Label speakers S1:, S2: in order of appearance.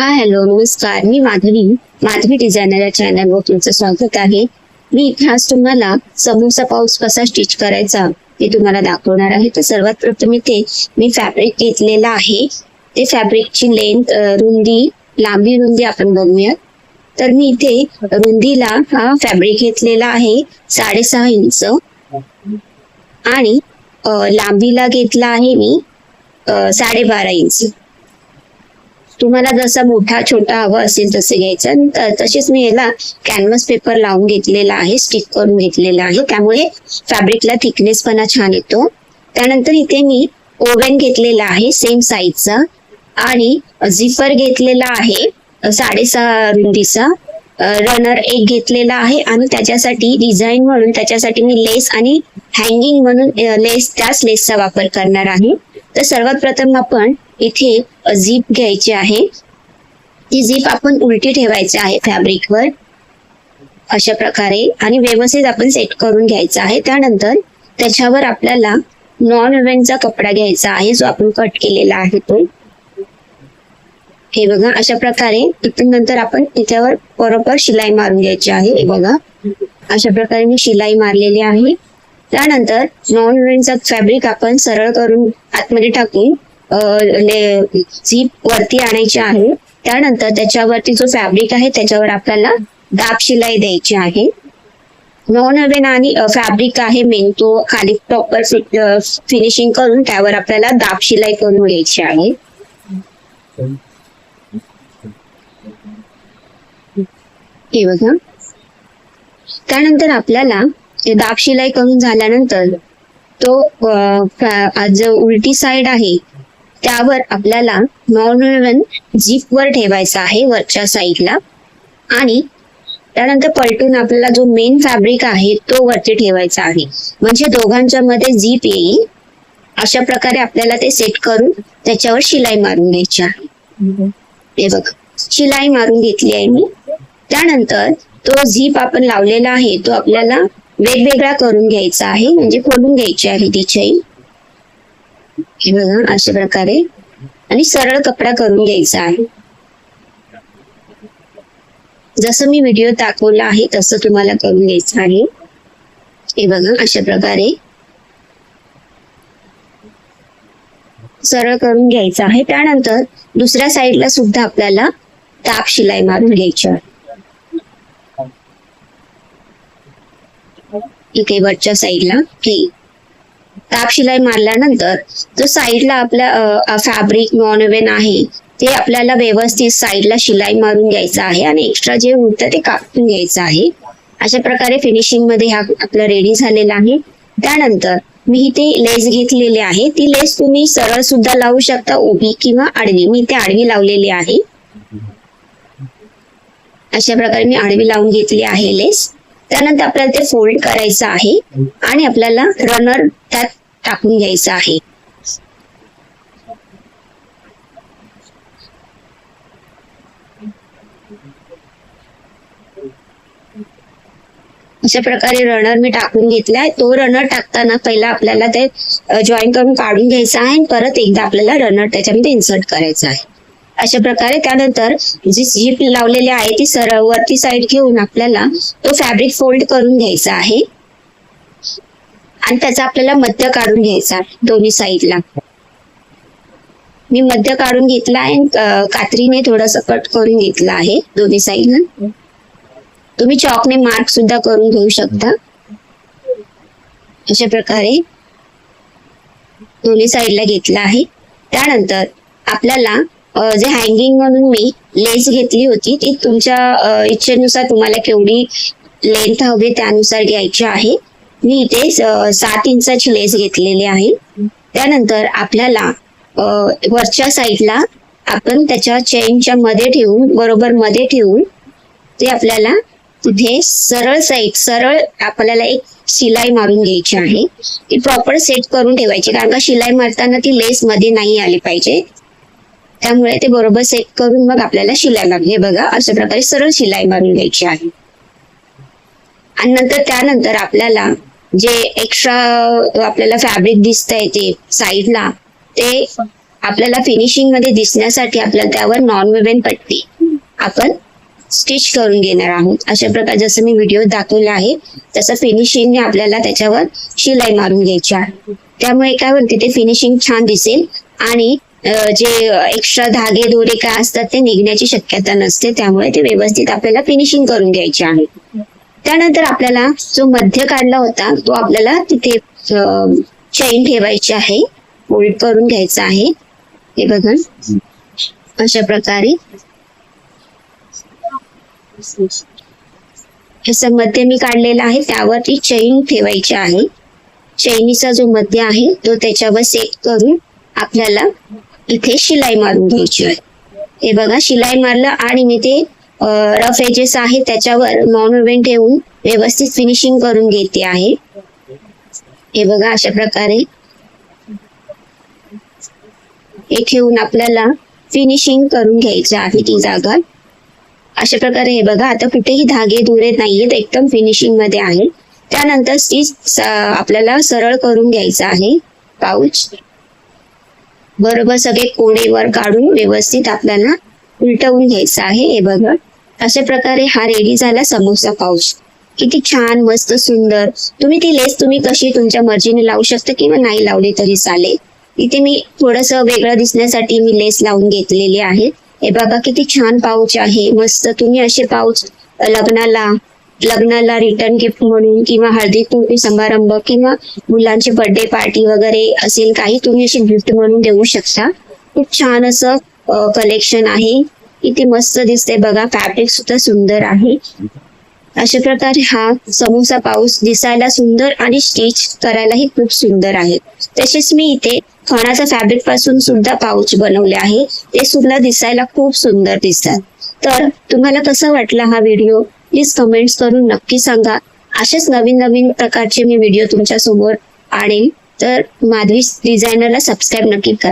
S1: हा हॅलो नमस्कार. मी माधवी डिझायनर या चॅनलवर तुमचं स्वागत आहे. मी इथे आज तुम्हाला समोसा पाऊस कसा स्टिच करायचा ते तुम्हाला दाखवणार आहे. तर सर्वात प्रथम इथे मी फॅब्रिक घेतलेला आहे. ते फॅब्रिकची लेंथ लांबी रुंदी आपण बघूया. तर मी इथे रुंदीला हा फॅब्रिक घेतलेला आहे 6.5 इंच आणि लांबीला घेतला आहे मी 12.5 इंच. तुम्हाला जसा मोठा छोटा हवा असेल तसे घ्यायचं. तसेच मी याला कॅनव्हास पेपर लावून घेतलेला आहे, स्टिक करून घेतलेला आहे, त्यामुळे फॅब्रिकला थिकनेस पण छान येतो. त्यानंतर इथे मी ओव्हन घेतलेला आहे सेम साईजचा आणि झिपर घेतलेला आहे 6.5 रुंदीचा. रनर एक घेतलेला आहे आणि त्याच्यासाठी डिझाईन म्हणून त्याच्यासाठी मी लेस आणि हँगिंग म्हणून त्याच लेसचा वापर करणार आहे. तर सर्वात प्रथम आपण इथे झीप घ्यायची आहे. ती झीप आपण उलटी ठेवायची आहे फॅब्रिकवर अशा प्रकारे आणि व्यवस्थित आपण सेट करून घ्यायचा आहे. त्यानंतर त्याच्यावर आपल्याला नॉन ओव्हनचा कपडा घ्यायचा आहे जो आपण कट केलेला आहे तो. हे बघा अशा प्रकारे. नंतर आपण त्याच्यावर बरोबर शिलाई मारून घ्यायची आहे. हे बघा अशा प्रकारे मी शिलाई मारलेली आहे. त्यानंतर नॉन ओव्हनचा फॅब्रिक आपण सरळ करून आतमध्ये टाकून झीप वरती आणायची आहे. त्यानंतर त्याच्यावरती जो फॅब्रिक आहे त्याच्यावर आपल्याला दाब शिलाई द्यायची आहे. नॉन ओव्हन आणि फॅब्रिक आहे मेन तो खाली प्रॉपर फिनिशिंग करून त्यावर आपल्याला दाब शिलाई करून घ्यायची आहे. हे बघा. त्यानंतर आपल्याला दाब शिलाई करून झाल्यानंतर तो जो उलटी साइड आहे त्यावर आपल्याला नॉन ओव्हन झिप वर ठेवायचा आहे वरच्या साईडला आणि त्यानंतर पलटून आपल्याला जो मेन फॅब्रिक आहे तो वरती ठेवायचा आहे, म्हणजे दोघांच्या मध्ये झिप येईल. अशा प्रकारे आपल्याला ते सेट करून त्याच्यावर शिलाई मारून घ्यायची आहे. हे बघा शिलाई मारून घेतली आहे मी. त्यानंतर तो झिप आपण लावलेला आहे तो आपल्याला वेगवेगळा करून घ्यायचा आहे, म्हणजे खोलून घ्यायची आहे ती चैन. हे बघा अशा प्रकारे आणि सरळ कपडा करून घ्यायचा आहे. जसं मी व्हिडिओ दाखवला आहे तसं तुम्हाला करून घ्यायचं आहे. हे बघा अशा प्रकारे सरळ करून घ्यायचं आहे. त्यानंतर दुसऱ्या साईडला सुद्धा आपल्याला दाब शिलाई मारून घ्यायची आहे. इथे वरच्या साईडला हे दाब शिलाई मारल्यानंतर जो साईडला आपला फॅब्रिक नॉन ओव्हन आहे ते आपल्याला व्यवस्थित साईडला शिलाई मारून घ्यायचं आहे आणि एक्स्ट्रा जे उरतं ते कापून घ्यायचं आहे. अशा प्रकारे फिनिशिंग मध्ये हा आपला रेडी झालेला आहे. त्यानंतर मी इथे लेस घेतलेली आहे. ती लेस तुम्ही सरळ सुद्धा लावू शकता, उभी किंवा आडवी. मी इथे आडवी लावलेली आहे. अशा प्रकारे मी आडवी लावून घेतली आहे लेस. त्यानंतर आपल्याला ते फोल्ड करायचं आहे आणि आपल्याला रनर त्यात टाकून घ्यायचं आहे. अशा प्रकारे रनर मी टाकून घेतलाय. तो रनर टाकताना पहिला आपल्याला ते जॉईन करून काढून घ्यायचा आहे आणि परत एकदा आपल्याला रनर त्याच्यामध्ये इन्सर्ट करायचा आहे. अशा प्रकारे त्यानंतर जी झीप लावलेली आहे ती सरळ वरती साईड घेऊन आपल्याला तो फॅब्रिक फोल्ड करून घ्यायचा आहे आणि त्याचा आपल्याला मध्य काढून घ्यायचा दोन्ही साईडला. मी मध्य काढून घेतला आहे. कात्रीने थोडस कट करून घेतला आहे दोन्ही साईडला. तुम्ही चॉकने मार्क सुद्धा करून घेऊ शकता. अशा प्रकारे दोन्ही साईडला घेतला आहे. त्यानंतर आपल्याला जे हँगिंग म्हणून मी लेस घेतली होती ती तुमच्या इच्छेनुसार तुम्हाला केवढी लेंथ हवी त्यानुसार घ्यायची आहे. मी इथे 7 इंचाची लेस घेतलेली आहे. त्यानंतर आपल्याला वरच्या साईडला आपण त्याच्या चेनच्या मध्ये ठेवून बरोबर मध्ये ठेवून ते आपल्याला तिथे सरळ आपल्याला एक शिलाई मारून घ्यायची आहे. ती प्रॉपर सेट करून ठेवायची, कारण का शिलाई मारताना ती लेस मध्ये नाही आली पाहिजे. त्यामुळे ते बरोबर सेट करून मग आपल्याला शिलाई मारून, हे बघा अशा प्रकारे सरळ शिलाई मारून घ्यायची आहे. आणि त्यानंतर आपल्याला जे एक्स्ट्रा आपल्याला फॅब्रिक दिसतंय ते साईडला ते आपल्याला फिनिशिंग मध्ये दिसण्यासाठी आपल्याला त्यावर नॉन वुवन पट्टी आपण स्टिच करून घेणार आहोत. अशा प्रकारे जसं मी व्हिडिओ दाखवला आहे तसं फिनिशिंगने आपल्याला त्याच्यावर शिलाई मारून घ्यायची आहे. त्यामुळे काय होते ते फिनिशिंग छान दिसेल आणि जे एक्स्ट्रा धागे दोरे काय असतात ते निघण्याची शक्यता नसते. त्यामुळे ते व्यवस्थित आपल्याला फिनिशिंग करून घ्यायचे आहे. त्यानंतर आपल्याला जो मध्य काढला होता तो आपल्याला तिथे चैन ठेवायची आहे, फोल्ड करून घ्यायचा आहे. हे बघा अशा प्रकारे असं मध्य मी काढलेला आहे त्यावरती चैन ठेवायची आहे. चैनीचा जो मध्य आहे तो त्याच्यावर सेट करून आपल्याला इथे शिलाई मारून घ्यायची आहे. हे बघा शिलाई मारलं आणि मी ते रफ एजेस आहे त्याच्यावर नॉन वुवन ठेवून व्यवस्थित फिनिशिंग करून घेते आहे. हे बघा अशा प्रकारे हे ठेवून आपल्याला फिनिशिंग करून घ्यायचं आहे ती जागा. अशा प्रकारे हे बघा आता कुठेही धागे दुरे नाहीयेत, एकदम फिनिशिंग मध्ये आहे. त्यानंतर स्टिच आपल्याला सरळ करून घ्यायचं आहे. पाऊच बरोबर सगळे कोणे वर काढून व्यवस्थित आपल्याला उलटवून घ्यायचं आहे. हे बघा अशा प्रकारे हा रेडी झाला समोसा पाऊच. किती छान मस्त सुंदर. तुम्ही ती लेस कशी तुमच्या मर्जीने लावू शकता किंवा नाही लावली तरी चालेल. इथे मी थोडस वेगळं दिसण्यासाठी मी लेस लावून घेतलेली आहे. हे बघा किती छान पाऊच आहे मस्त. तुम्ही असे पाऊच लग्नाला रिटर्न गिफ्ट म्हणून किंवा हळदी कुंकू समारंभ किंवा मुलांची बर्थडे पार्टी वगैरे असेल काही तुम्ही अशी गिफ्ट म्हणून देऊ शकता. खूप छान असं कलेक्शन आहे. किती मस्त दिसते बघा. फॅब्रिक सुद्धा सुंदर आहे. अशा प्रकारे हा समोसा पाऊस दिसायला सुंदर आणि स्टिच करायलाही खूप सुंदर आहे. तसेच मी इथे खणाच्या फॅब्रिक पासून सुद्धा पाऊच बनवले आहे. ते सुद्धा दिसायला खूप सुंदर दिसतात. तर तुम्हाला कसा वाटला हा व्हिडिओ प्लीज कमेंट्स करून नक्की सांगा. असेच नवीन प्रकारचे मी व्हिडिओ तुमच्या समोर आणेन. तर माधवी डिझायनरला सबस्क्राईब नक्की करा.